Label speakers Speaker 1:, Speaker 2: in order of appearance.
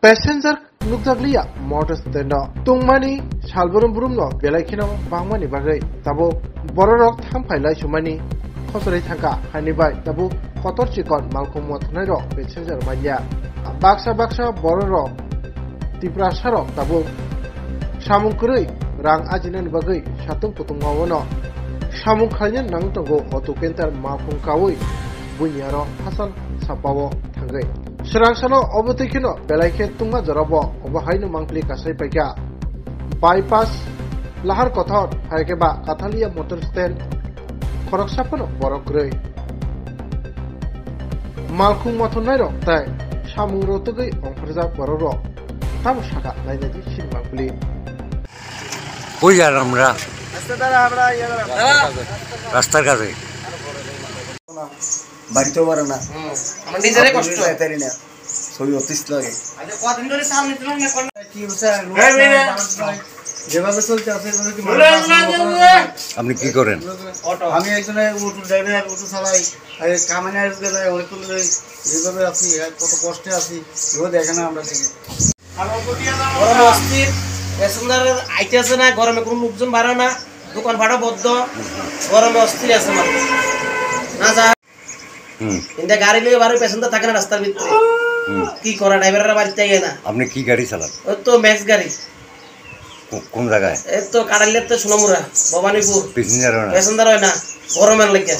Speaker 1: Passenger nukjaglia motor stand tungmani salburum burum no belaikino bangmani bagai tabo bororok thamfailai sumani khosrai thangka hanibai tabu kotor chikon malkum mothnai ro passenger manya baksa bororok tiprasarok tabu samungkrui rang ajinani bagai satung putung mawono samung khalnya nang tongo auto kenter malkum kawi bunyaro hasan sapawo thangai Serangsano obotikino belaike tunga jorobo obahaino mangpli kasai paika bypass lahar kothor haikeba Kathalia motor stand khoroksapono borokrei malkhung mothonai rok tai samung rotogei ongkharjak bororo tam saka lainadi sin mangpli
Speaker 2: কই যান আমরা রাস্তার কাছে
Speaker 3: বাড়িতেও পারে না
Speaker 4: আমার নিজেরই কষ্ট হয়
Speaker 3: তাই না সবই অতিষ্ঠ লাগে
Speaker 4: আচ্ছা কতদিন ধরে সামনে দিলাম না কোন
Speaker 3: কি হচ্ছে যেভাবে চলছে আছে কি
Speaker 2: আপনি কি করেন?
Speaker 3: আমি একজনে অটো ড্রাইভার অটো চালাই আর কামানে আসবে না অনেক যেভাবে আছি কত কষ্টে আছি এভাবে দেখে না আমরা থেকে
Speaker 4: গরমে অস্থির প্যাসেঞ্জার আইতে আছে না গরমে কোনো লোকজন বাড়ে না দোকান ভাড়া বদ্ধ গরমে অস্থির আছে মানুষ না যা কিন্তু গাড়ি লিয়ে বাড়ি প্যাসেঞ্জার থাকে না রাস্তার ভিতরে কি করা ড্রাইভাররা বাড়িতে আইয়ে না
Speaker 2: আপনি কি গাড়ি চালান?
Speaker 4: ওই তো ম্যাক্স গাড়ি
Speaker 2: কোন জায়গায়?
Speaker 4: এই তো কাড়াইলের তো সোনামুরা ভবানীপুর
Speaker 2: প্যাসেঞ্জার হয় না?
Speaker 4: প্যাসেঞ্জার হয় না গরমের লেগে